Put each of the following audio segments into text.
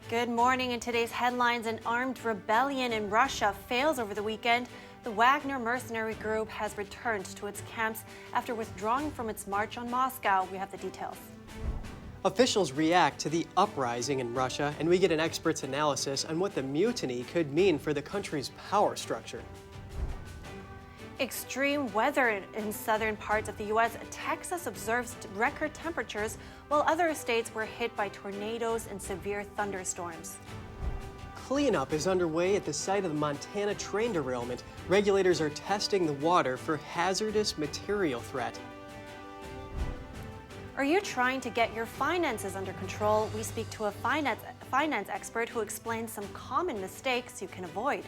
Good morning. In today's headlines, an armed rebellion in Russia fails over the weekend. The Wagner mercenary group has returned to its camps after withdrawing from its march on Moscow. We have the details. Officials react to the uprising in Russia, and we get an expert's analysis on what the mutiny could mean for the country's power structure. Extreme weather in southern parts of the U.S. Texas observes record temperatures, while other states were hit by tornadoes and severe thunderstorms. Cleanup is underway at the site of the Montana train derailment. Regulators are testing the water for hazardous material threat. Are you trying to get your finances under control? We speak to a finance expert who explains some common mistakes you can avoid.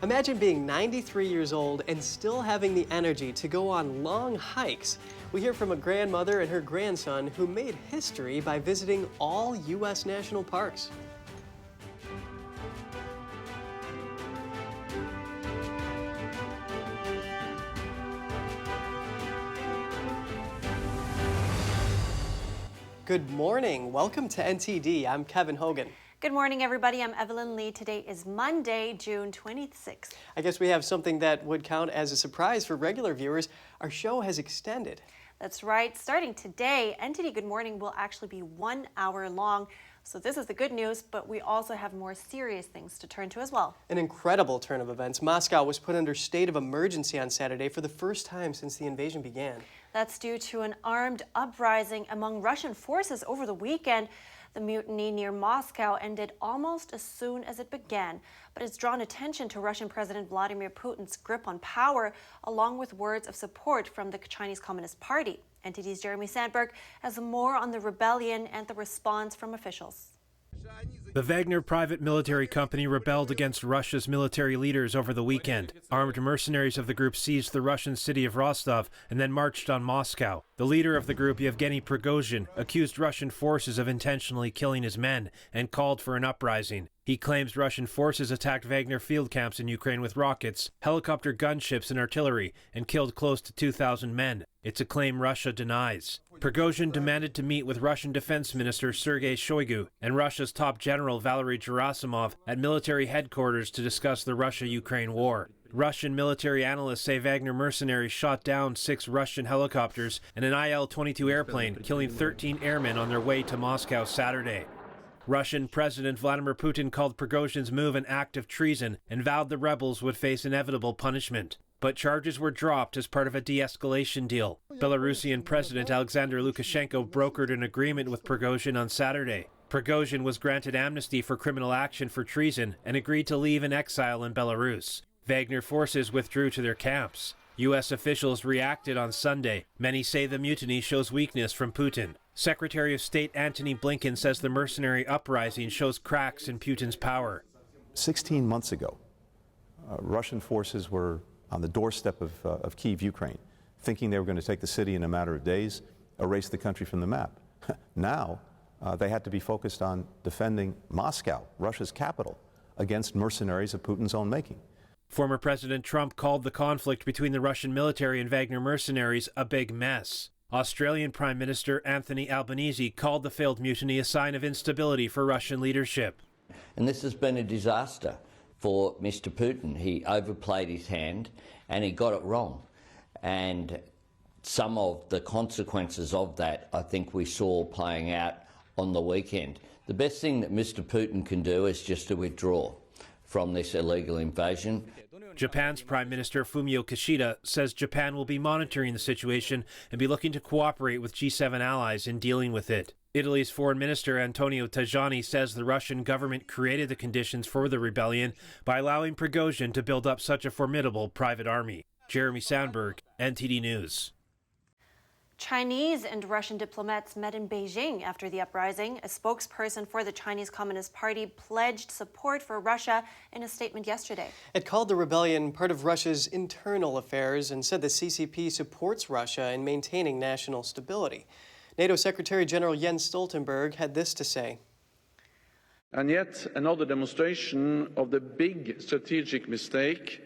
Imagine being 93 years old and still having the energy to go on long hikes. We hear from a grandmother and her grandson who made history by visiting all U.S. national parks. Good morning. Welcome to NTD. I'm Kevin Hogan. Good morning, everybody. I'm Evelyn Lee. Today is Monday, June 26th. I guess we have something that would count as a surprise for regular viewers. Our show has extended. That's right. Starting today, NTD Good Morning will actually be 1 hour long. So this is the good news, but we also have more serious things to turn to as well. An incredible turn of events. Moscow was put under state of emergency on Saturday for the first time since the invasion began. That's due to an armed uprising among Russian forces over the weekend. The mutiny near Moscow ended almost as soon as it began, but it's drawn attention to Russian President Vladimir Putin's grip on power, along with words of support from the Chinese Communist Party. NTD's Jeremy Sandberg has more on the rebellion and the response from officials. The Wagner private military company rebelled against Russia's military leaders over the weekend. Armed mercenaries of the group seized the Russian city of Rostov and then marched on Moscow. The leader of the group, Yevgeny Prigozhin, accused Russian forces of intentionally killing his men and called for an uprising. He claims Russian forces attacked Wagner field camps in Ukraine with rockets, helicopter gunships, and artillery, and killed close to 2,000 men. It's a claim Russia denies. Prigozhin demanded to meet with Russian Defense Minister Sergei Shoigu and Russia's top general Valery Gerasimov at military headquarters to discuss the Russia-Ukraine war. Russian military analysts say Wagner mercenaries shot down 6 Russian helicopters and an Il-22 airplane, killing 13 airmen on their way to Moscow Saturday. Russian President Vladimir Putin called Prigozhin's move an act of treason and vowed the rebels would face inevitable punishment. But charges were dropped as part of a de-escalation deal. Belarusian President Alexander Lukashenko brokered an agreement with Prigozhin on Saturday. Prigozhin was granted amnesty for criminal action for treason and agreed to leave in exile in Belarus. Wagner forces withdrew to their camps. U.S. officials reacted on Sunday. Many say the mutiny shows weakness from Putin. Secretary of State Antony Blinken says the mercenary uprising shows cracks in Putin's power. 16 months ago, Russian forces were on the doorstep of Kyiv, Ukraine, thinking they were going to take the city in a matter of days, erase the country from the map. Now, they had to be focused on defending Moscow, Russia's capital, against mercenaries of Putin's own making. Former President Trump called the conflict between the Russian military and Wagner mercenaries a big mess. Australian Prime Minister Anthony Albanese called the failed mutiny a sign of instability for Russian leadership. And this has been a disaster for Mr. Putin. He overplayed his hand and he got it wrong. And some of the consequences of that, I think we saw playing out on the weekend. The best thing that Mr. Putin can do is just to withdraw from this illegal invasion. Japan's Prime Minister Fumio Kishida says Japan will be monitoring the situation and be looking to cooperate with G7 allies in dealing with it. Italy's Foreign Minister Antonio Tajani says the Russian government created the conditions for the rebellion by allowing Prigozhin to build up such a formidable private army. Jeremy Sandberg, NTD News. Chinese and Russian diplomats met in Beijing after the uprising. A spokesperson for the Chinese Communist Party pledged support for Russia in a statement yesterday. It called the rebellion part of Russia's internal affairs and said the CCP supports Russia in maintaining national stability. NATO Secretary General Jens Stoltenberg had this to say. And yet another demonstration of the big strategic mistake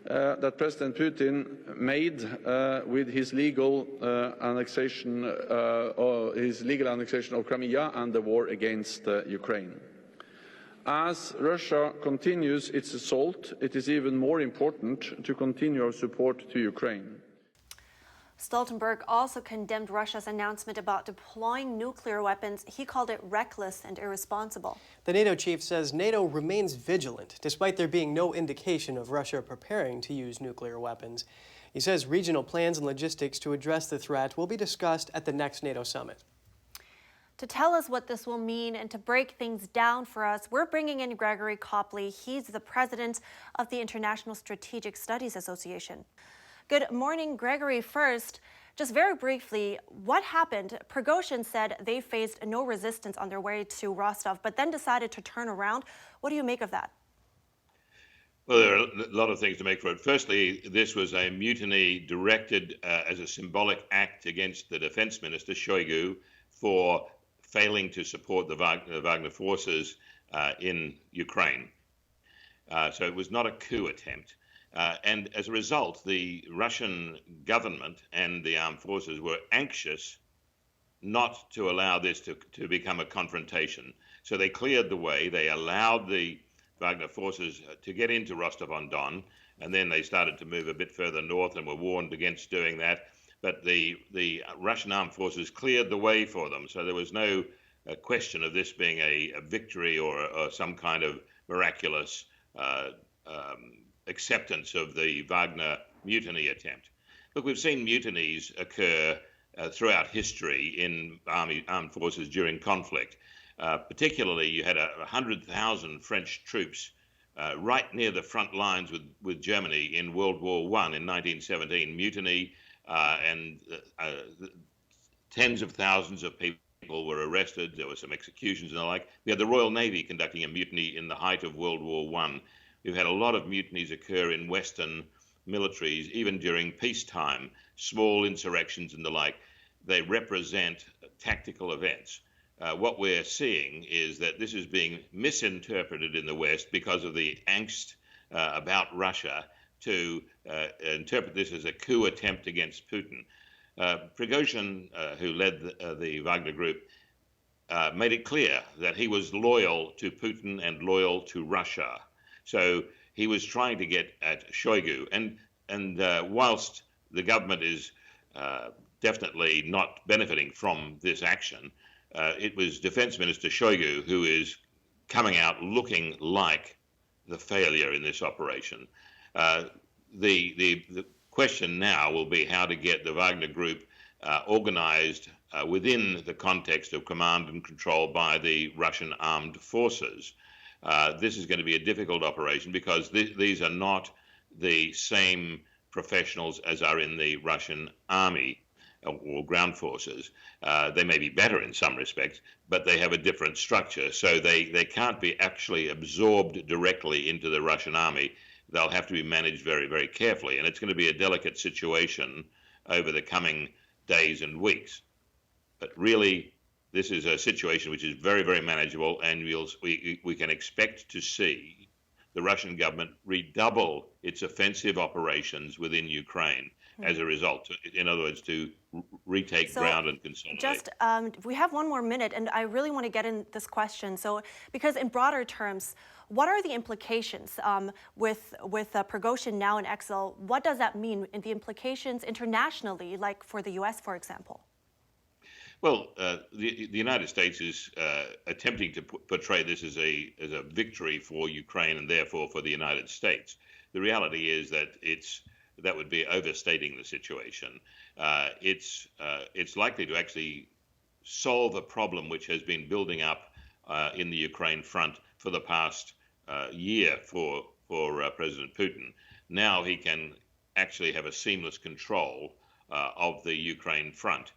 that President Putin made with his legal annexation of Crimea and the war against Ukraine. As Russia continues its assault, it is even more important to continue our support to Ukraine. Stoltenberg also condemned Russia's announcement about deploying nuclear weapons. He called it reckless and irresponsible. The NATO chief says NATO remains vigilant, despite there being no indication of Russia preparing to use nuclear weapons. He says regional plans and logistics to address the threat will be discussed at the next NATO summit. To tell us what this will mean and to break things down for us, we're bringing in Gregory Copley. He's the president of the International Strategic Studies Association. Good morning, Gregory. First, just very briefly, what happened? Prigozhin said they faced no resistance on their way to Rostov, but then decided to turn around. What do you make of that? Well, there are a lot of things to make for it. Firstly, this was a mutiny directed as a symbolic act against the defense minister, Shoigu, for failing to support the Wagner forces in Ukraine. So it was not a coup attempt. And as a result, the Russian government and the armed forces were anxious not to allow this to become a confrontation. So they cleared the way. They allowed the Wagner forces to get into Rostov-on-Don, and then they started to move a bit further north and were warned against doing that. But the Russian armed forces cleared the way for them. So there was no question of this being a victory or some kind of miraculous acceptance of the Wagner mutiny attempt. Look, we've seen mutinies occur throughout history in armed forces during conflict. Particularly, you had 100,000 French troops right near the front lines with Germany in World War I in 1917. Mutiny and tens of thousands of people were arrested. There were some executions and the like. We had the Royal Navy conducting a mutiny in the height of World War I. We've had a lot of mutinies occur in Western militaries, even during peacetime, small insurrections and the like. They represent tactical events. What we're seeing is that this is being misinterpreted in the West because of the angst about Russia to interpret this as a coup attempt against Putin. Prigozhin, who led the Wagner group, made it clear that he was loyal to Putin and loyal to Russia. So he was trying to get at Shoigu. And whilst the government is definitely not benefiting from this action, it was Defense Minister Shoigu who is coming out looking like the failure in this operation. The question now will be how to get the Wagner group organized within the context of command and control by the Russian armed forces. This is going to be a difficult operation because these are not the same professionals as are in the Russian army or ground forces. They may be better in some respects, but they have a different structure. So they can't be actually absorbed directly into the Russian army. They'll have to be managed very, very carefully. And it's going to be a delicate situation over the coming days and weeks. But really, this is a situation which is very, very manageable, and we can expect to see the Russian government redouble its offensive operations within Ukraine as a result. In other words, to retake ground and consolidate. Just, we have one more minute, and I really want to get in this question. So, because in broader terms, what are the implications with Prigozhin now in exile? What does that mean in the implications internationally, like for the U.S., for example? Well, the United States is attempting to portray this as a victory for Ukraine and therefore for the United States. The reality is that that would be overstating the situation. It's likely to actually solve a problem which has been building up in the Ukraine front for the past year for President Putin. Now he can actually have a seamless control of the Ukraine front.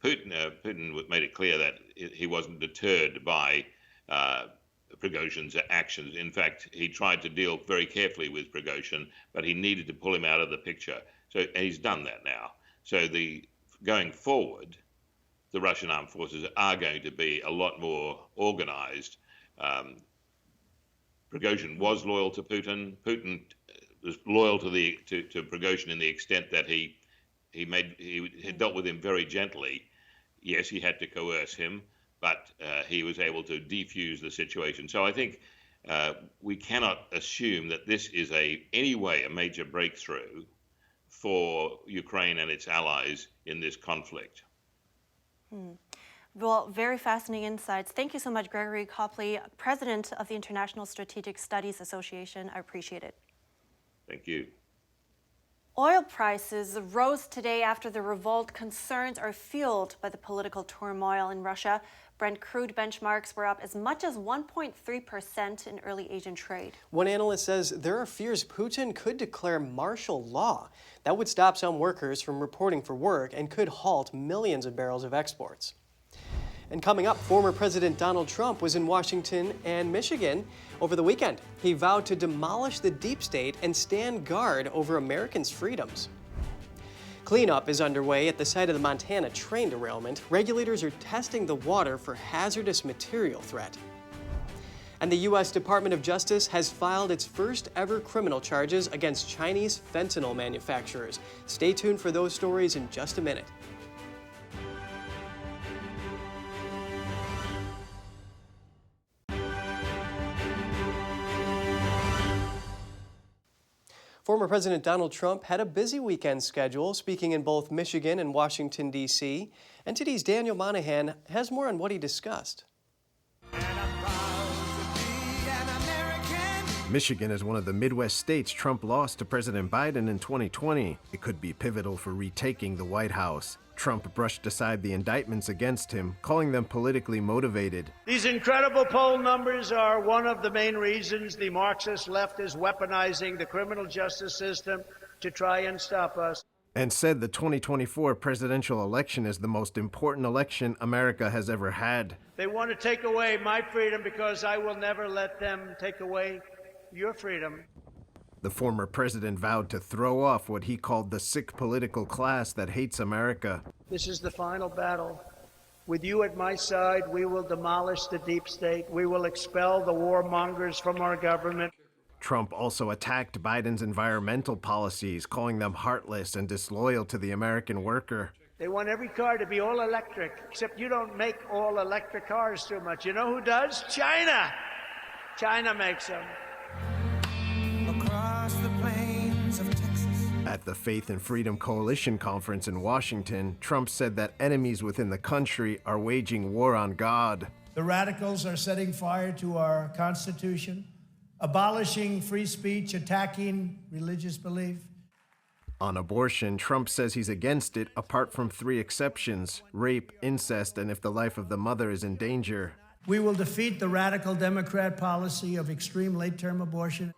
Putin made it clear that he wasn't deterred by Prigozhin's actions. In fact, he tried to deal very carefully with Prigozhin, but he needed to pull him out of the picture. So he's done that now. So going forward, the Russian armed forces are going to be a lot more organized. Prigozhin was loyal to Putin. Putin was loyal to Prigozhin in the extent that he dealt with him very gently. Yes, he had to coerce him, but he was able to defuse the situation. So I think we cannot assume that this is anyway a major breakthrough for Ukraine and its allies in this conflict. Well, very fascinating insights. Thank you so much, Gregory Copley, President of the International Strategic Studies Association. I appreciate it. Thank you. Oil prices rose today after the revolt. Concerns are fueled by the political turmoil in Russia. Brent crude benchmarks were up as much as 1.3% in early Asian trade. One analyst says there are fears Putin could declare martial law. That would stop some workers from reporting for work and could halt millions of barrels of exports. And coming up, former President Donald Trump was in Washington and Michigan over the weekend. He vowed to demolish the deep state and stand guard over Americans' freedoms. Cleanup is underway at the site of the Montana train derailment. Regulators are testing the water for hazardous material threat. And the U.S. Department of Justice has filed its first ever criminal charges against Chinese fentanyl manufacturers. Stay tuned for those stories in just a minute. Former President Donald Trump had a busy weekend schedule, speaking in both Michigan and Washington, D.C. NTD's Daniel Monahan has more on what he discussed. Michigan is one of the Midwest states Trump lost to President Biden in 2020. It could be pivotal for retaking the White House. Trump brushed aside the indictments against him, calling them politically motivated. These incredible poll numbers are one of the main reasons the Marxist left is weaponizing the criminal justice system to try and stop us. And said the 2024 presidential election is the most important election America has ever had. They want to take away my freedom because I will never let them take away your freedom. The former president vowed to throw off what he called the sick political class that hates America. This is the final battle. With you at my side, we will demolish the deep state. We will expel the warmongers from our government. Trump also attacked Biden's environmental policies, calling them heartless and disloyal to the American worker. They want every car to be all electric, except you don't make all electric cars too much. You know who does? China. China makes them. At the Faith and Freedom Coalition conference in Washington, Trump said that enemies within the country are waging war on God. The radicals are setting fire to our Constitution, abolishing free speech, attacking religious belief. On abortion, Trump says he's against it apart from 3 exceptions: rape, incest, and if the life of the mother is in danger. We will defeat the radical Democrat policy of extreme late-term abortion.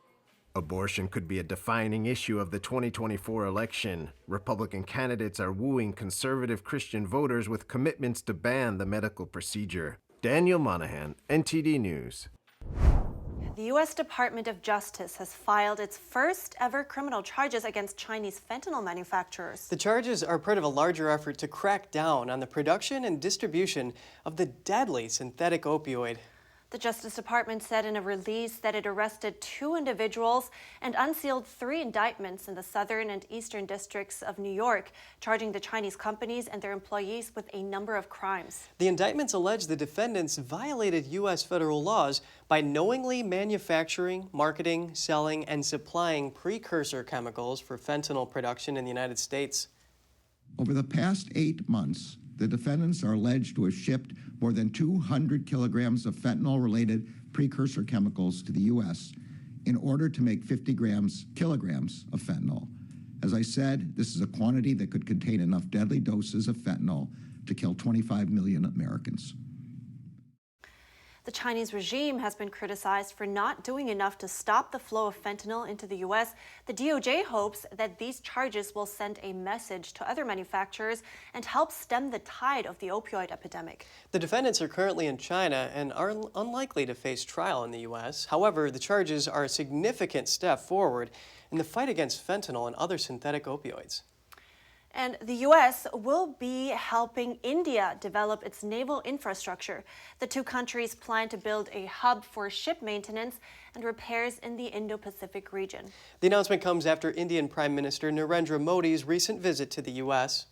Abortion could be a defining issue of the 2024 election. Republican candidates are wooing conservative Christian voters with commitments to ban the medical procedure. Daniel Monahan, NTD News. The U.S. Department of Justice has filed its first ever criminal charges against Chinese fentanyl manufacturers. The charges are part of a larger effort to crack down on the production and distribution of the deadly synthetic opioid. The Justice Department said in a release that it arrested 2 individuals and unsealed 3 indictments in the southern and eastern districts of New York, charging the Chinese companies and their employees with a number of crimes. The indictments allege the defendants violated U.S. federal laws by knowingly manufacturing, marketing, selling, and supplying precursor chemicals for fentanyl production in the United States. Over the past 8 months, the defendants are alleged to have shipped more than 200 kilograms of fentanyl-related precursor chemicals to the U.S. in order to make 50 kilograms of fentanyl. As I said, this is a quantity that could contain enough deadly doses of fentanyl to kill 25 million Americans. The Chinese regime has been criticized for not doing enough to stop the flow of fentanyl into the U.S. The DOJ hopes that these charges will send a message to other manufacturers and help stem the tide of the opioid epidemic. The defendants are currently in China and are unlikely to face trial in the U.S. However, the charges are a significant step forward in the fight against fentanyl and other synthetic opioids. And the U.S. will be helping India develop its naval infrastructure. The 2 countries plan to build a hub for ship maintenance and repairs in the Indo-Pacific region. The announcement comes after Indian Prime Minister Narendra Modi's recent visit to the U.S.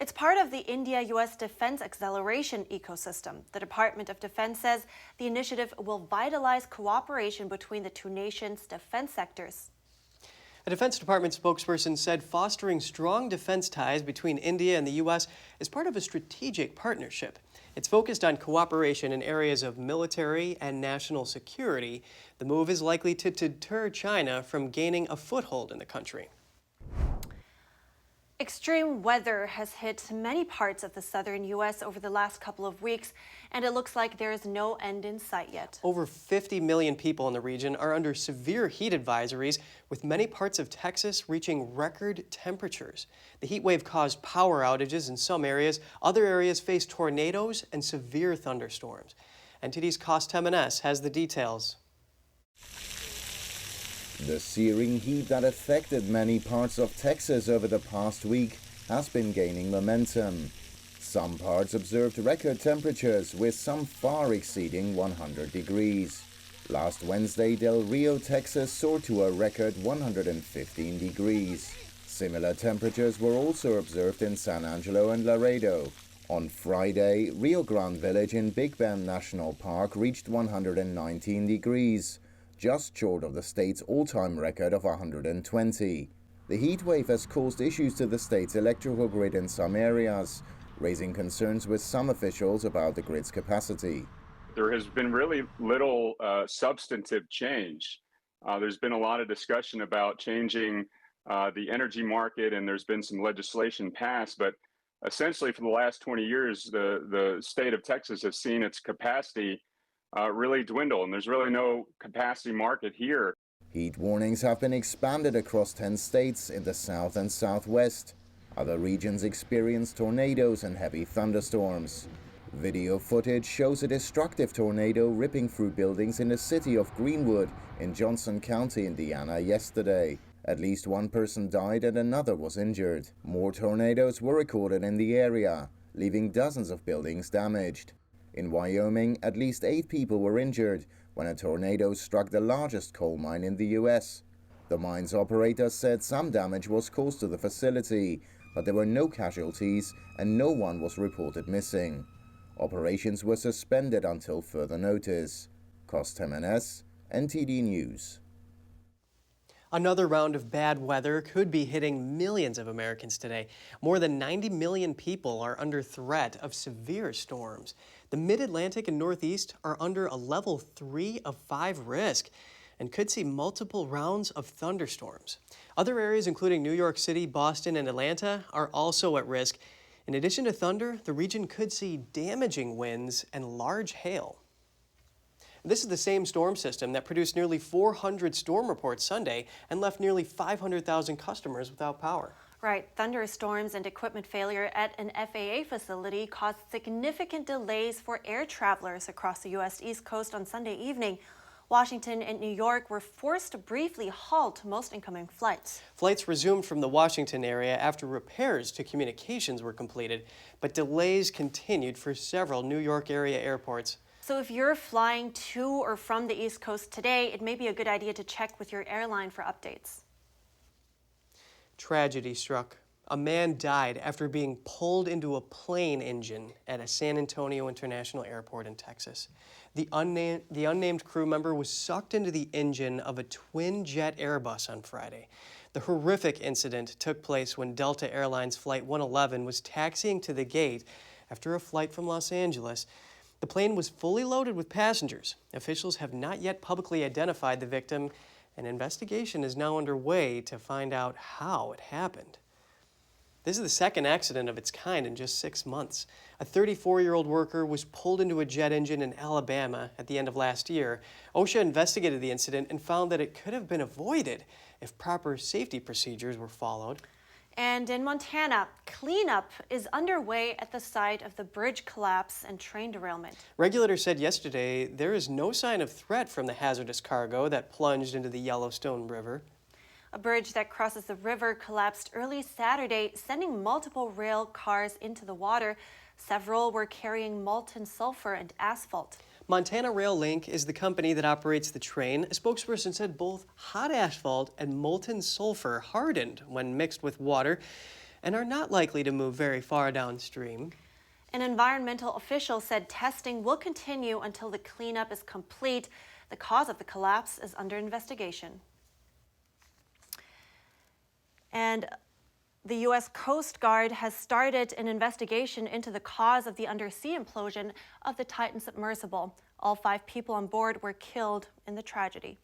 It's part of the India-US defense acceleration ecosystem. The Department of Defense says the initiative will vitalize cooperation between the two nations' defense sectors. A Defense Department spokesperson said fostering strong defense ties between India and the U.S. is part of a strategic partnership. It's focused on cooperation in areas of military and national security. The move is likely to deter China from gaining a foothold in the country. Extreme weather has hit many parts of the southern U.S. over the last couple of weeks, and it looks like there is no end in sight yet. Over 50 million people in the region are under severe heat advisories, with many parts of Texas reaching record temperatures. The heat wave caused power outages in some areas. Other areas face tornadoes and severe thunderstorms. NTD's Temenes has the details. The searing heat that affected many parts of Texas over the past week has been gaining momentum. Some parts observed record temperatures, with some far exceeding 100 degrees. Last Wednesday, Del Rio, Texas soared to a record 115 degrees. Similar temperatures were also observed in San Angelo and Laredo. On Friday, Rio Grande Village in Big Bend National Park reached 119 degrees. Just short of the state's all-time record of 120. The heat wave has caused issues to the state's electrical grid in some areas, raising concerns with some officials about the grid's capacity. There has been really little substantive change. There's been a lot of discussion about changing the energy market, and there's been some legislation passed, but essentially for the last 20 years, the state of Texas has seen its capacity really dwindle, and there's really no capacity market here. Heat warnings have been expanded across 10 states in the south and southwest. Other regions experience tornadoes and heavy thunderstorms. Video footage shows a destructive tornado ripping through buildings in the city of Greenwood in Johnson County, Indiana, yesterday. At least one person died and another was injured. More tornadoes were recorded in the area, leaving dozens of buildings damaged. In Wyoming, at least 8 people were injured when a tornado struck the largest coal mine in the U.S. The mine's operator said some damage was caused to the facility, but there were no casualties and no one was reported missing. Operations were suspended until further notice. Temenes, NTD News. Another round of bad weather could be hitting millions of Americans today. More than 90 million people are under threat of severe storms. The Mid-Atlantic and Northeast are under a level 3 of 5 risk and could see multiple rounds of thunderstorms. Other areas, including New York City, Boston, and Atlanta, are also at risk. In addition to thunder, the region could see damaging winds and large hail. This is the same storm system that produced nearly 400 storm reports Sunday and left nearly 500,000 customers without power. Right. Thunderstorms and equipment failure at an FAA facility caused significant delays for air travelers across the U.S. East Coast on Sunday evening. Washington and New York were forced to briefly halt most incoming flights. Flights resumed from the Washington area after repairs to communications were completed, but delays continued for several New York area airports. So if you're flying to or from the East Coast today, it may be a good idea to check with your airline for updates. Tragedy struck. A man died after being pulled into a plane engine at a San Antonio International Airport in Texas. The unnamed crew member was sucked into the engine of a twin-jet Airbus on Friday. The horrific incident took place when Delta Airlines Flight 111 was taxiing to the gate after a flight from Los Angeles. The plane was fully loaded with passengers. Officials have not yet publicly identified the victim. An investigation is now underway to find out how it happened. This is the second accident of its kind in just 6 months. A 34-year-old worker was pulled into a jet engine in Alabama at the end of last year. OSHA investigated the incident and found that it could have been avoided if proper safety procedures were followed. And in Montana, cleanup is underway at the site of the bridge collapse and train derailment. Regulators said yesterday there is no sign of threat from the hazardous cargo that plunged into the Yellowstone River. A bridge that crosses the river collapsed early Saturday, sending multiple rail cars into the water. Several were carrying molten sulfur and asphalt. Montana Rail Link is the company that operates the train. A spokesperson said both hot asphalt and molten sulfur hardened when mixed with water. and are not likely to move very far downstream. An environmental official said testing will continue until the cleanup is complete. The cause of the collapse is under investigation. And the U.S. Coast Guard has started an investigation into the cause of the undersea implosion of the Titan submersible. All 5 people on board were killed in the tragedy.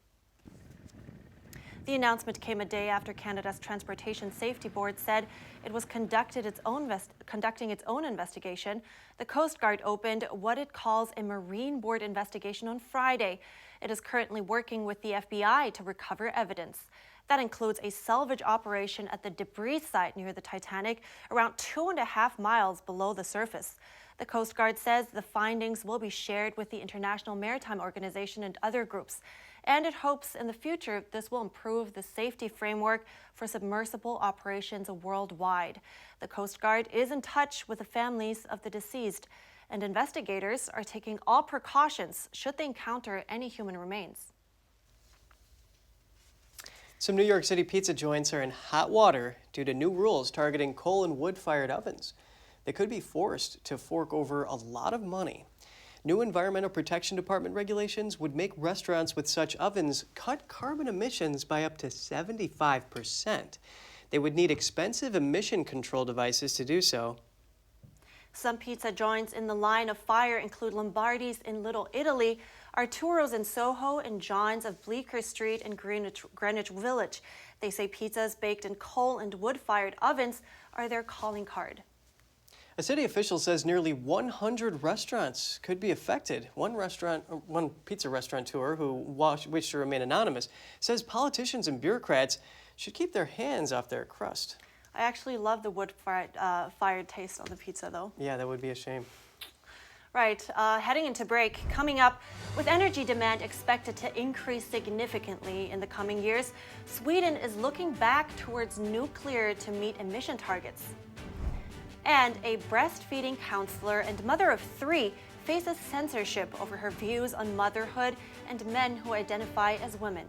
The announcement came a day after Canada's Transportation Safety Board said it was conducting its own investigation. The Coast Guard opened what it calls a Marine Board investigation on Friday. It is currently working with the FBI to recover evidence. That includes a salvage operation at the debris site near the Titanic, around 2.5 miles below the surface. The Coast Guard says the findings will be shared with the International Maritime Organization and other groups, and it hopes in the future this will improve the safety framework for submersible operations worldwide. The Coast Guard is in touch with the families of the deceased, and investigators are taking all precautions should they encounter any human remains. Some New York City pizza joints are in hot water due to new rules targeting coal and wood-fired ovens. They could be forced to fork over a lot of money. New Environmental Protection Department regulations would make restaurants with such ovens cut carbon emissions by up to 75%. They would need expensive emission control devices to do so. Some pizza joints in the line of fire include Lombardi's in Little Italy, Arturo's in Soho, and John's of Bleecker Street in Greenwich Village. They say pizzas baked in coal and wood-fired ovens are their calling card. A city official says nearly 100 restaurants could be affected. One pizza restaurateur who wished to remain anonymous says politicians and bureaucrats should keep their hands off their crust. I actually love the wood-fired taste on the pizza, though. Yeah, that would be a shame. Right, heading into break, coming up, with energy demand expected to increase significantly in the coming years, Sweden is looking back towards nuclear to meet emission targets. And a breastfeeding counselor and mother of 3 faces censorship over her views on motherhood and men who identify as women.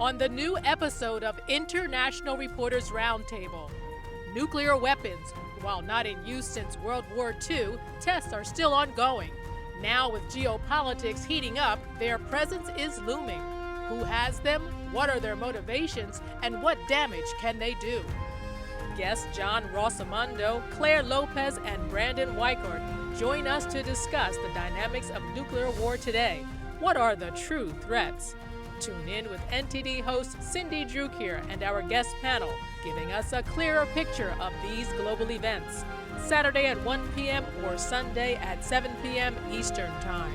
On the new episode of International Reporters Roundtable, nuclear weapons, while not in use since World War II, tests are still ongoing. Now with geopolitics heating up, their presence is looming. Who has them? What are their motivations? And what damage can they do? Guests John Rosamondo, Claire Lopez, and Brandon Weichert join us to discuss the dynamics of nuclear war today. What are the true threats? Tune in with NTD host Cindy Drukier and our guest panel, giving us a clearer picture of these global events. Saturday at 1 p.m. or Sunday at 7 p.m. Eastern Time.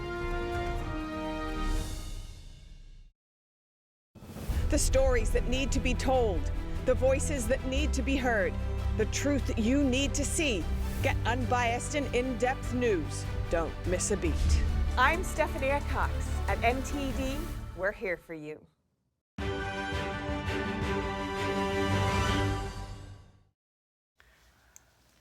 The stories that need to be told, the voices that need to be heard, the truth that you need to see. Get unbiased and in-depth news. Don't miss a beat. I'm Stephanie Cox. At NTD, we're here for you.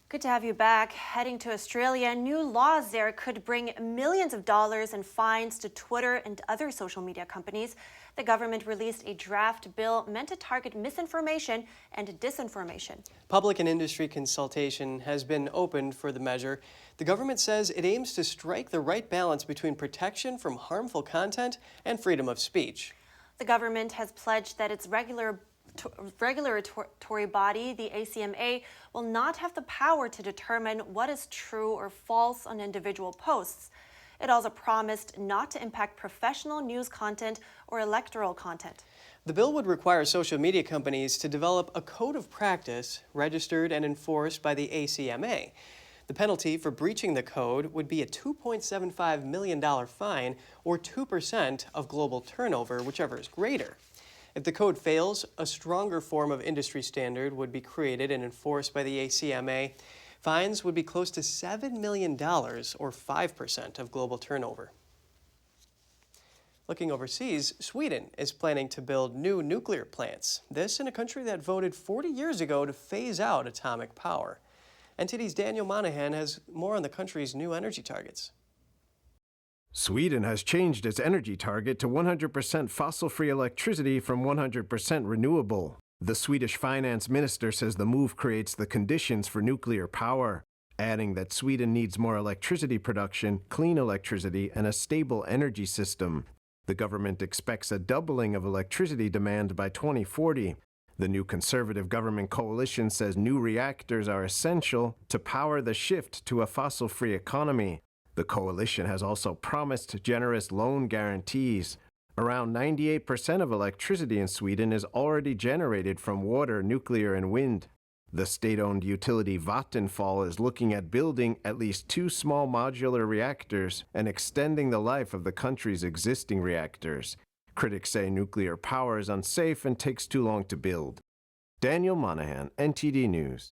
Good to have you back. Heading to Australia, new laws there could bring millions of dollars in fines to Twitter and other social media companies. The government released a draft bill meant to target misinformation and disinformation. Public and industry consultation has been opened for the measure. The government says it aims to strike the right balance between protection from harmful content and freedom of speech. The government has pledged that its regulatory body, the ACMA, will not have the power to determine what is true or false on individual posts. It also promised not to impact professional news content or electoral content. The bill would require social media companies to develop a code of practice registered and enforced by the ACMA. The penalty for breaching the code would be a $2.75 million fine or 2% of global turnover, whichever is greater. If the code fails, a stronger form of industry standard would be created and enforced by the ACMA. Fines would be close to $7 million, or 5% of global turnover. Looking overseas, Sweden is planning to build new nuclear plants. This in a country that voted 40 years ago to phase out atomic power. NTD's Daniel Monahan has more on the country's new energy targets. Sweden has changed its energy target to 100% fossil-free electricity from 100% renewable. The Swedish finance minister says the move creates the conditions for nuclear power, adding that Sweden needs more electricity production, clean electricity, and a stable energy system. The government expects a doubling of electricity demand by 2040. The new conservative government coalition says new reactors are essential to power the shift to a fossil-free economy. The coalition has also promised generous loan guarantees. Around 98% of electricity in Sweden is already generated from water, nuclear, and wind. The state-owned utility Vattenfall is looking at building at least 2 small modular reactors and extending the life of the country's existing reactors. Critics say nuclear power is unsafe and takes too long to build. Daniel Monahan, NTD News.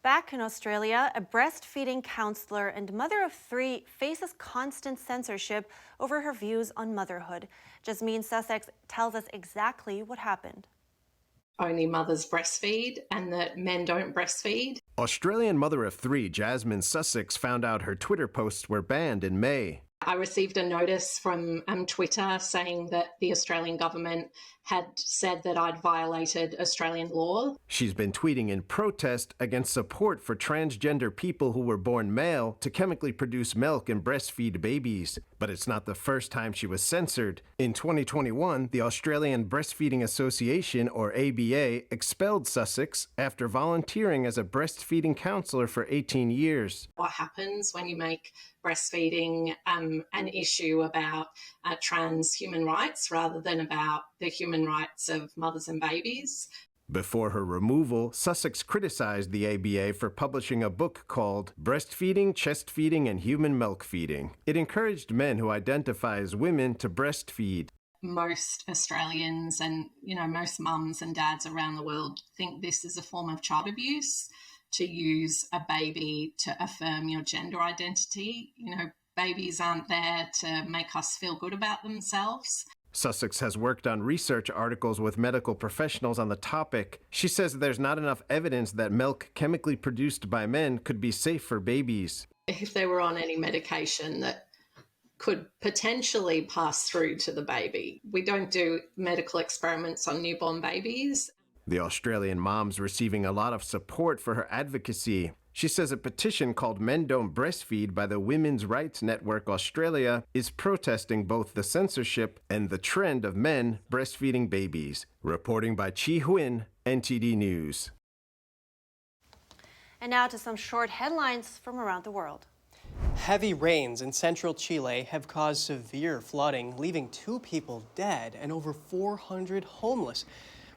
Back in Australia, a breastfeeding counselor and mother of 3 faces constant censorship over her views on motherhood. Jasmine Sussex tells us exactly what happened. Only mothers breastfeed and that men don't breastfeed. Australian mother of 3, Jasmine Sussex, found out her Twitter posts were banned in May. I received a notice from Twitter saying that the Australian government had said that I'd violated Australian law. She's been tweeting in protest against support for transgender people who were born male to chemically produce milk and breastfeed babies. But it's not the first time she was censored. In 2021, the Australian Breastfeeding Association, or ABA, expelled Sussex after volunteering as a breastfeeding counselor for 18 years. What happens when you make breastfeeding an issue about trans human rights rather than about the human rights of mothers and babies? Before her removal, Sussex criticized the ABA for publishing a book called Breastfeeding, Chest Feeding, and Human Milk Feeding. It encouraged men who identify as women to breastfeed. Most Australians and, most mums and dads around the world think this is a form of child abuse, to use a baby to affirm your gender identity. Babies aren't there to make us feel good about themselves. Sussex has worked on research articles with medical professionals on the topic. She says there's not enough evidence that milk chemically produced by men could be safe for babies. If they were on any medication that could potentially pass through to the baby. We don't do medical experiments on newborn babies. The Australian mom's receiving a lot of support for her advocacy. She says a petition called Men Don't Breastfeed by the Women's Rights Network Australia is protesting both the censorship and the trend of men breastfeeding babies. Reporting by Chi Huynh, NTD News. And now to some short headlines from around the world. Heavy rains in central Chile have caused severe flooding, leaving 2 people dead and over 400 homeless.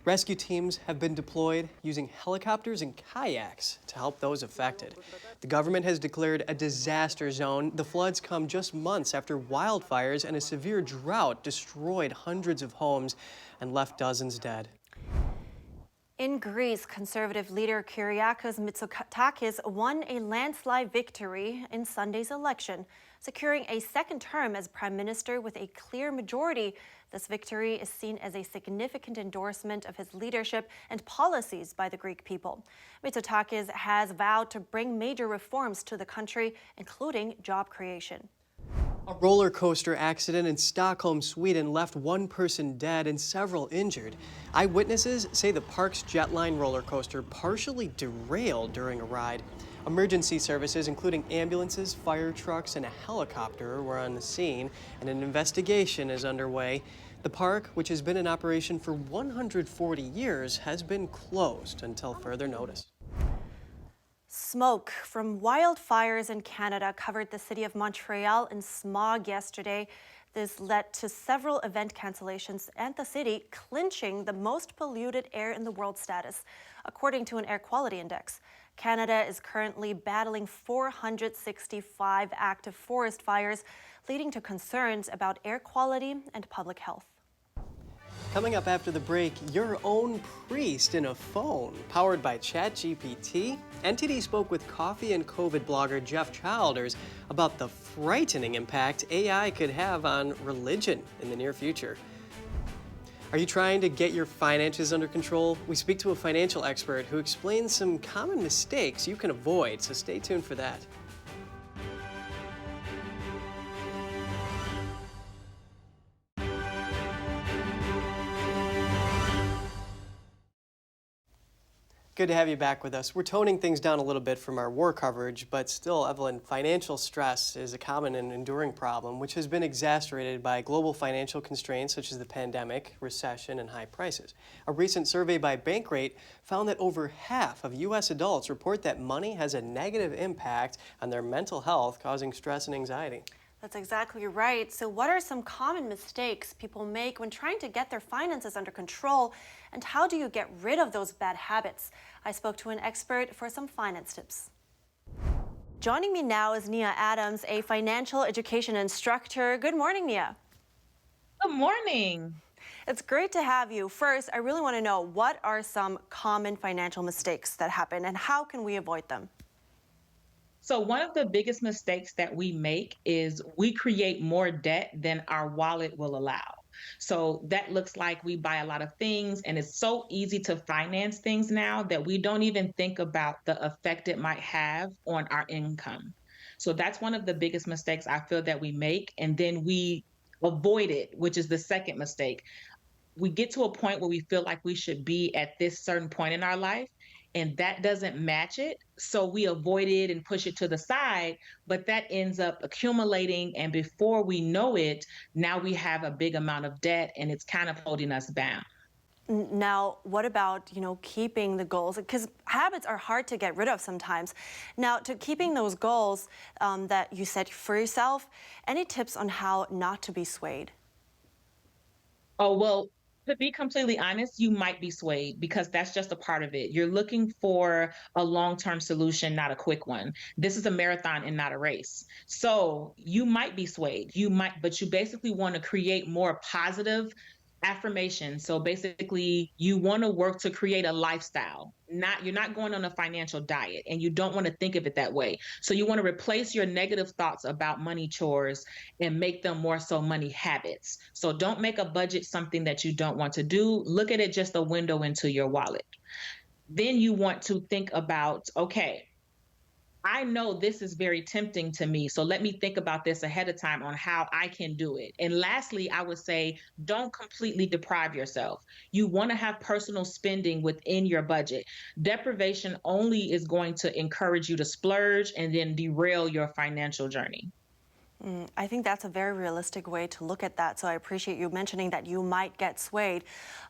Rescue teams have been deployed using helicopters and kayaks to help those affected. The government has declared a disaster zone. The floods come just months after wildfires and a severe drought destroyed hundreds of homes and left dozens dead. In Greece, conservative leader Kyriakos Mitsotakis won a landslide victory in Sunday's election, securing a second term as prime minister with a clear majority. This victory is seen as a significant endorsement of his leadership and policies by the Greek people. Mitsotakis has vowed to bring major reforms to the country, including job creation. A roller coaster accident in Stockholm, Sweden left 1 person dead and several injured. Eyewitnesses say the park's Jetline roller coaster partially derailed during a ride. Emergency services, including ambulances, fire trucks, and a helicopter, were on the scene, and an investigation is underway. The park, which has been in operation for 140 years, has been closed until further notice. Smoke from wildfires in Canada covered the city of Montreal in smog yesterday. This led to several event cancellations and the city clinching the most polluted air in the world status, according to an air quality index. Canada is currently battling 465 active forest fires, leading to concerns about air quality and public health. Coming up after the break, your own priest in a phone powered by ChatGPT. NTD spoke with coffee and COVID blogger Jeff Childers about the frightening impact AI could have on religion in the near future. Are you trying to get your finances under control? We speak to a financial expert who explains some common mistakes you can avoid, so stay tuned for that. Good to have you back with us. We're toning things down a little bit from our war coverage, but still, Evelyn, financial stress is a common and enduring problem, which has been exacerbated by global financial constraints such as the pandemic, recession, and high prices. A recent survey by Bankrate found that over half of U.S. adults report that money has a negative impact on their mental health, causing stress and anxiety. That's exactly right. So what are some common mistakes people make when trying to get their finances under control, and how do you get rid of those bad habits? I spoke to an expert for some finance tips. Joining me now is Nia Adams, a financial education instructor. Good morning, Nia. Good morning. It's great to have you. First, I really want to know, what are some common financial mistakes that happen and how can we avoid them? So one of the biggest mistakes that we make is we create more debt than our wallet will allow. So that looks like we buy a lot of things, and it's so easy to finance things now that we don't even think about the effect it might have on our income. So that's one of the biggest mistakes I feel that we make, and then we avoid it, which is the second mistake. We get to a point where we feel like we should be at this certain point in our life, and that doesn't match it. So we avoid it and push it to the side, but that ends up accumulating. And before we know it, now we have a big amount of debt and it's kind of holding us bound. Now, what about, keeping the goals? Because habits are hard to get rid of sometimes. Now, to keeping those goals that you set for yourself, any tips on how not to be swayed? Oh, well, to be completely honest, you might be swayed because that's just a part of it. You're looking for a long-term solution, not a quick one. This is a marathon and not a race. So you might be swayed. But you basically want to create more positive affirmation. So basically, you want to work to create a lifestyle. You're not going on a financial diet, and you don't want to think of it that way. So you want to replace your negative thoughts about money chores and make them more so money habits. So don't make a budget something that you don't want to do. Look at it just a window into your wallet. Then you want to think about, okay, I know this is very tempting to me, so let me think about this ahead of time on how I can do it. And lastly, I would say, don't completely deprive yourself. You want to have personal spending within your budget. Deprivation only is going to encourage you to splurge and then derail your financial journey. I think that's a very realistic way to look at that. So I appreciate you mentioning that you might get swayed.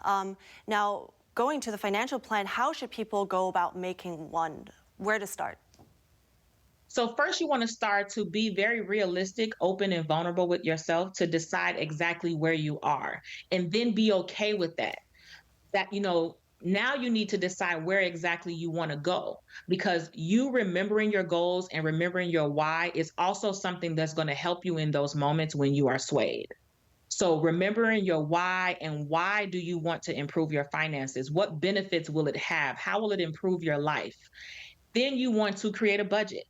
Now, going to the financial plan, how should people go about making one? Where to start? So first, you want to start to be very realistic, open, and vulnerable with yourself to decide exactly where you are, and then be okay with that. Now you need to decide where exactly you want to go, because you remembering your goals and remembering your why is also something that's going to help you in those moments when you are swayed. So remembering your why, and why do you want to improve your finances? What benefits will it have? How will it improve your life? Then you want to create a budget.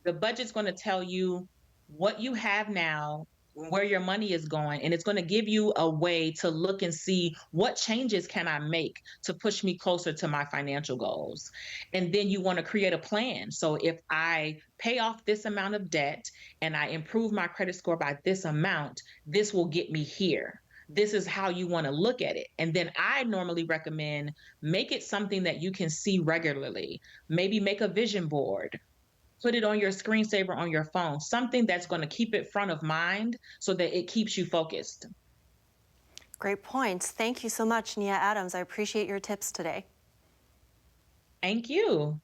The budget's going to tell you what you have now, where your money is going, and it's going to give you a way to look and see what changes can I make to push me closer to my financial goals. And then you want to create a plan. So if I pay off this amount of debt and I improve my credit score by this amount, this will get me here. This is how you want to look at it. And then I normally recommend make it something that you can see regularly. Maybe make a vision board. Put it on your screensaver on your phone, something that's going to keep it front of mind so that it keeps you focused. Great points. Thank you so much, Nia Adams. I appreciate your tips today. Thank you.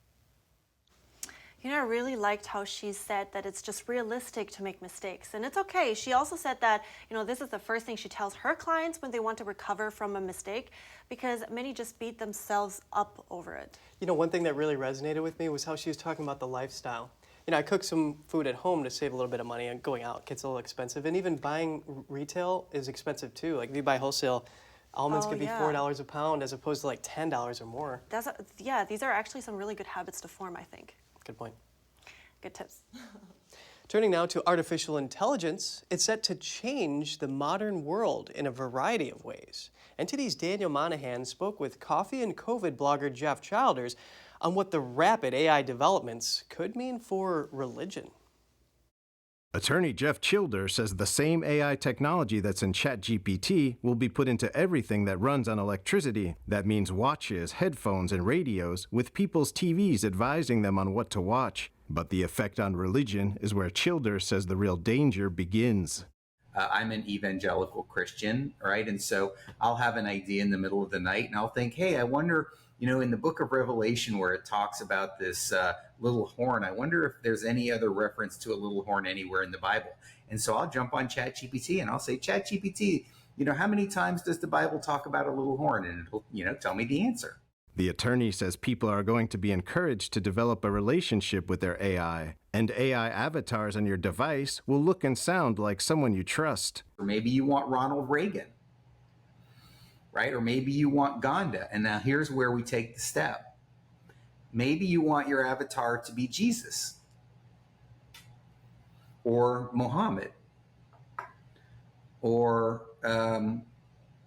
I really liked how she said that it's just realistic to make mistakes, and it's okay. She also said that, this is the first thing she tells her clients when they want to recover from a mistake, because many just beat themselves up over it. One thing that really resonated with me was how she was talking about the lifestyle. I cook some food at home to save a little bit of money, and going out gets a little expensive, and even buying retail is expensive too. Like if you buy wholesale, almonds could be $4 a pound as opposed to like $10 or more. These are actually some really good habits to form, I think. Good point. Good tips. Turning now to artificial intelligence, it's set to change the modern world in a variety of ways. NTD's Daniel Monahan spoke with coffee and COVID blogger Jeff Childers on what the rapid AI developments could mean for religion. Attorney Jeff Childer says the same AI technology that's in ChatGPT will be put into everything that runs on electricity. That means watches, headphones, and radios, with people's TVs advising them on what to watch. But the effect on religion is where Childer says the real danger begins. I'm an evangelical Christian, right? And so I'll have an idea in the middle of the night and I'll think, hey, I wonder, in the book of Revelation where it talks about this little horn, I wonder if there's any other reference to a little horn anywhere in the Bible. And so I'll jump on ChatGPT and I'll say, ChatGPT, how many times does the Bible talk about a little horn? And it'll, tell me the answer. The attorney says people are going to be encouraged to develop a relationship with their AI, and AI avatars on your device will look and sound like someone you trust. Or maybe you want Ronald Reagan, right? Or maybe you want Gandhi. And now here's where we take the step. Maybe you want your avatar to be Jesus or Muhammad or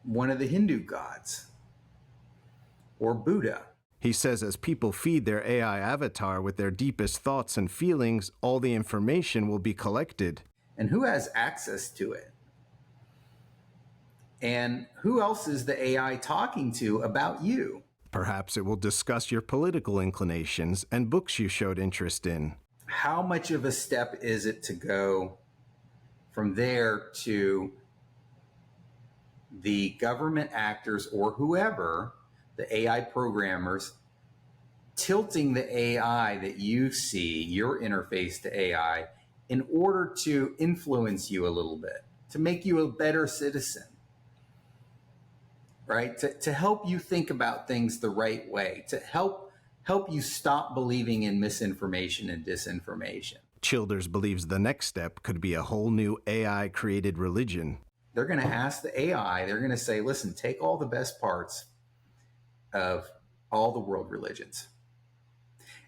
one of the Hindu gods. Or Buddha. He says as people feed their AI avatar with their deepest thoughts and feelings, all the information will be collected. And who has access to it? And who else is the AI talking to about you? Perhaps it will discuss your political inclinations and books you showed interest in. How much of a step is it to go from there to the government actors or whoever, the AI programmers, tilting the AI that you see, your interface to AI, in order to influence you a little bit, to make you a better citizen, right? To help you think about things the right way, to help you stop believing in misinformation and disinformation. Childers believes the next step could be a whole new AI-created religion. They're going to ask the AI, they're going to say, listen, take all the best parts of all the world religions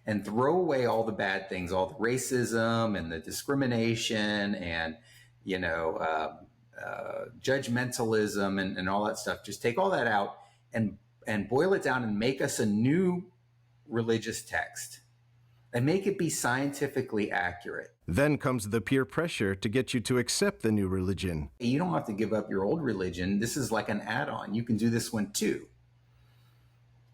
and throw away all the bad things, all the racism and the discrimination and, judgmentalism and all that stuff. Just take all that out and boil it down and make us a new religious text and make it be scientifically accurate. Then comes the peer pressure to get you to accept the new religion. You don't have to give up your old religion. This is like an add-on. You can do this one too.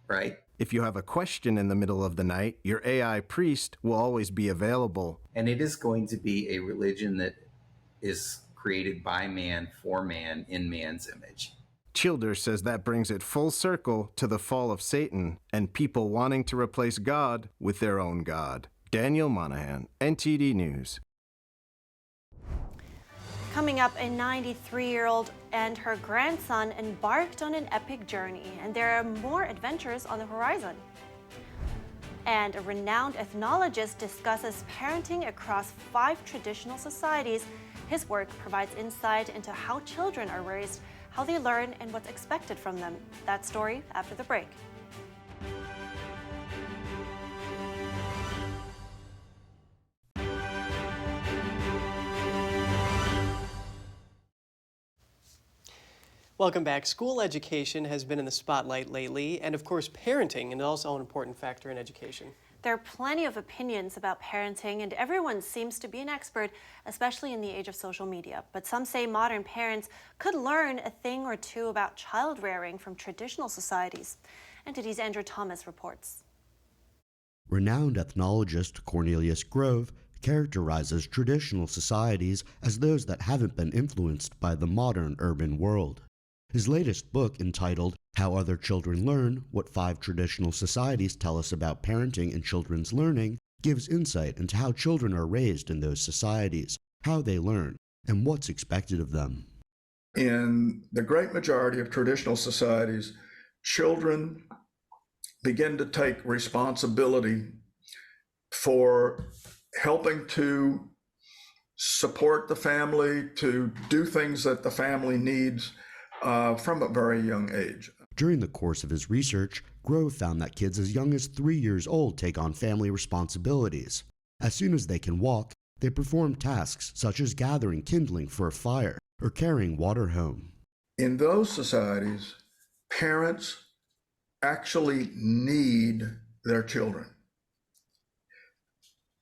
Right? If you have a question in the middle of the night, your AI priest will always be available. And it is going to be a religion that is created by man, for man, in man's image. Childers says that brings it full circle to the fall of Satan and people wanting to replace God with their own God. Daniel Monahan, NTD News. Coming up, a 93-year-old and her grandson embarked on an epic journey, and there are more adventures on the horizon. And a renowned ethnologist discusses parenting across 5 traditional societies. His work provides insight into how children are raised, how they learn, and what's expected from them. That story after the break. Welcome back. School education has been in the spotlight lately, and of course parenting is also an important factor in education. There are plenty of opinions about parenting, and everyone seems to be an expert, especially in the age of social media. But some say modern parents could learn a thing or two about child rearing from traditional societies. NTD's Andrew Thomas reports. Renowned ethnologist Cornelius Grove characterizes traditional societies as those that haven't been influenced by the modern urban world. His latest book, entitled How Other Children Learn, What 5 Traditional Societies Tell Us About Parenting and Children's Learning, gives insight into how children are raised in those societies, how they learn, and what's expected of them. In the great majority of traditional societies, children begin to take responsibility for helping to support the family, to do things that the family needs from a very young age. During the course of his research, Grove found that kids as young as 3 years old take on family responsibilities. As soon as they can walk, they perform tasks such as gathering kindling for a fire or carrying water home. In those societies, parents actually need their children.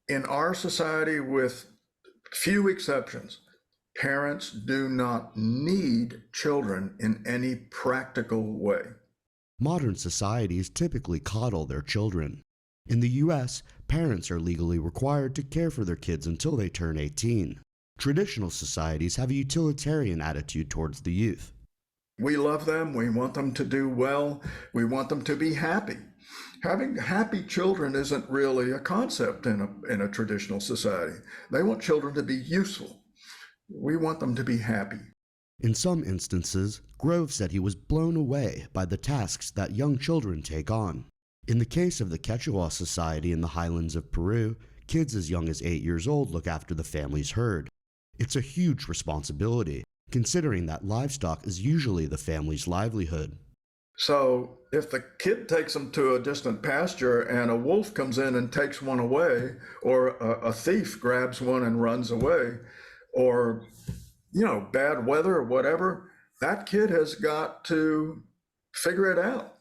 In our society with few exceptions, parents do not need children in any practical way. Modern societies typically coddle their children. In the US, parents are legally required to care for their kids until they turn 18. Traditional societies have a utilitarian attitude towards the youth. We love them, we want them to do well, we want them to be happy. Having happy children isn't really a concept in a traditional society. They want children to be useful. We want them to be happy. In some instances, Grove said he was blown away by the tasks that young children take on. In the case of the Quechua Society in the highlands of Peru, kids as young as 8 years old look after the family's herd. It's a huge responsibility, considering that livestock is usually the family's livelihood. So if the kid takes them to a distant pasture and a wolf comes in and takes one away, or a thief grabs one and runs away, or, bad weather or whatever, that kid has got to figure it out.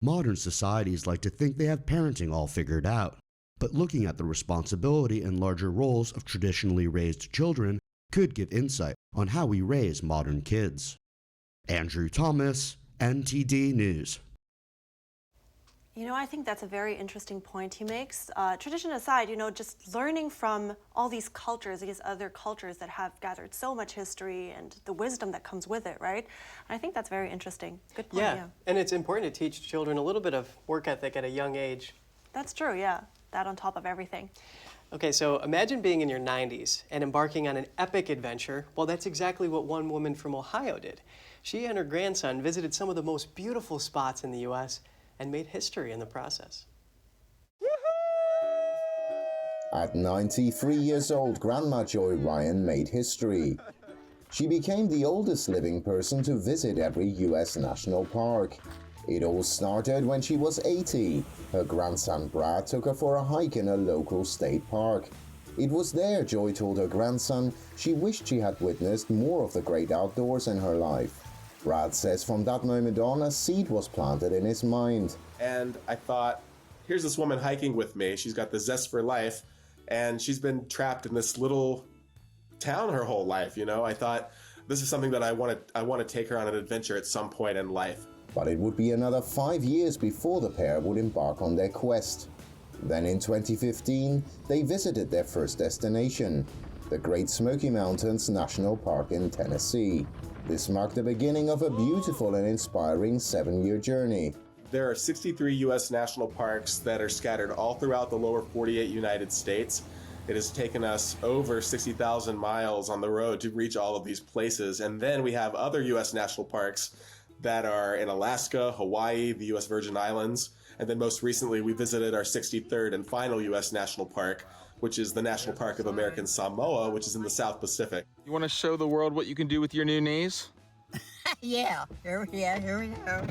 Modern societies like to think they have parenting all figured out, but looking at the responsibility and larger roles of traditionally raised children could give insight on how we raise modern kids. Andrew Thomas, NTD News. I think that's a very interesting point he makes. Tradition aside, just learning from all these cultures, these other cultures that have gathered so much history and the wisdom that comes with it, right? And I think that's very interesting. Good point, yeah. And it's important to teach children a little bit of work ethic at a young age. That's true, yeah. That on top of everything. Okay, so imagine being in your 90s and embarking on an epic adventure. Well, that's exactly what one woman from Ohio did. She and her grandson visited some of the most beautiful spots in the U.S. and made history in the process. At 93 years old, Grandma Joy Ryan made history. She became the oldest living person to visit every U.S. national park. It all started when she was 80. Her grandson Brad took her for a hike in a local state park. It was there, Joy told her grandson, she wished she had witnessed more of the great outdoors in her life. Brad says from that moment on, a seed was planted in his mind. And I thought, here's this woman hiking with me. She's got the zest for life, and she's been trapped in this little town her whole life. I thought this is something that I want to take her on an adventure at some point in life. But it would be another 5 years before the pair would embark on their quest. Then in 2015, they visited their first destination, the Great Smoky Mountains National Park in Tennessee. This marked the beginning of a beautiful and inspiring 7-year journey. There are 63 U.S. national parks that are scattered all throughout the lower 48 United States. It has taken us over 60,000 miles on the road to reach all of these places. And then we have other U.S. national parks that are in Alaska, Hawaii, the U.S. Virgin Islands. And then most recently, we visited our 63rd and final U.S. national park, which is the National Park of American Samoa, which is in the South Pacific. You want to show the world what you can do with your new knees? Yeah, here we go.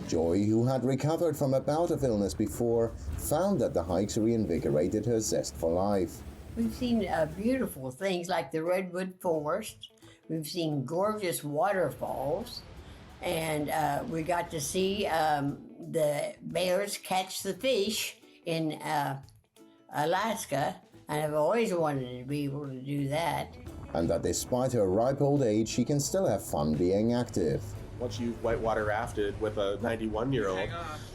Joy, who had recovered from a bout of illness before, found that the hikes reinvigorated her zest for life. We've seen beautiful things like the redwood forest. We've seen gorgeous waterfalls. And we got to see the bears catch the fish in Alaska, and I've always wanted to be able to do that. And that despite her ripe old age, she can still have fun being active. Once you've whitewater rafted with a 91-year-old,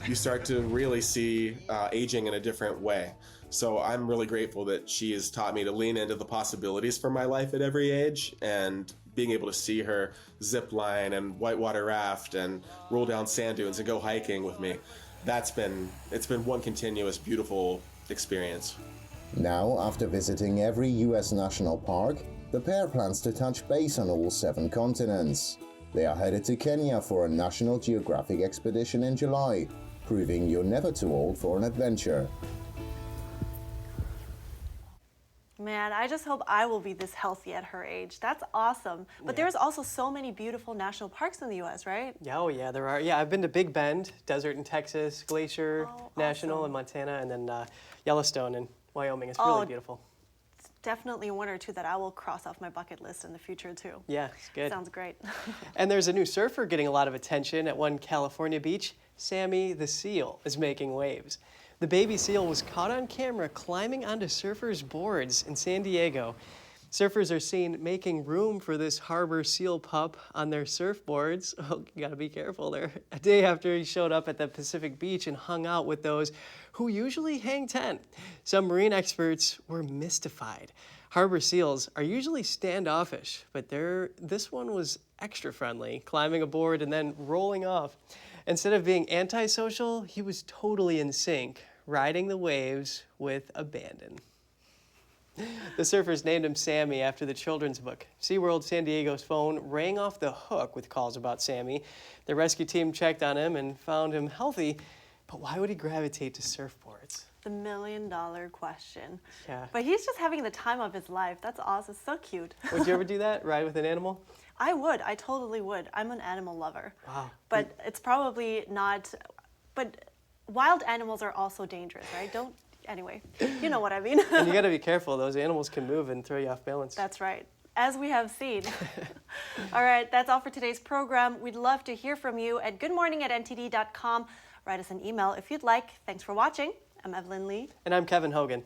you start to really see aging in a different way. So I'm really grateful that she has taught me to lean into the possibilities for my life at every age, and being able to see her zip line and whitewater raft and roll down sand dunes and go hiking with me. It's been one continuous beautiful experience. Now, after visiting every U.S. national park, the pair plans to touch base on all 7 continents. They are headed to Kenya for a National Geographic expedition in July, proving you're never too old for an adventure. Man, I just hope I will be this healthy at her age. That's awesome. But there's also so many beautiful national parks in the U.S., right? Yeah, oh yeah, there are. Yeah, I've been to Big Bend, Desert in Texas, Glacier National awesome. in Montana, and then Yellowstone in Wyoming. It's really beautiful. It's definitely one or two that I will cross off my bucket list in the future, too. Yeah, it's good. Sounds great. And there's a new surfer getting a lot of attention at one California beach. Sammy the seal is making waves. The baby seal was caught on camera climbing onto surfers' boards in San Diego. Surfers are seen making room for this harbor seal pup on their surfboards. Oh, you gotta be careful there. A day after he showed up at the Pacific beach and hung out with those who usually hang tent. Some marine experts were mystified. Harbor seals are usually standoffish, but this one was extra friendly, climbing aboard and then rolling off. Instead of being antisocial, he was totally in sync, riding the waves with abandon. The surfers named him Sammy after the children's book. SeaWorld San Diego's phone rang off the hook with calls about Sammy. The rescue team checked on him and found him healthy, but why would he gravitate to surfboards? The million-dollar question. Yeah. But he's just having the time of his life. That's awesome. So cute. Would you ever do that? Ride with an animal? I would. I totally would. I'm an animal lover. Wow. But it's probably not. But wild animals are also dangerous, right? Anyway, you know what I mean. And you got to be careful. Those animals can move and throw you off balance. That's right. As we have seen. All right, that's all for today's program. We'd love to hear from you at goodmorning@ntd.com. Write us an email if you'd like. Thanks for watching. I'm Evelyn Lee. And I'm Kevin Hogan.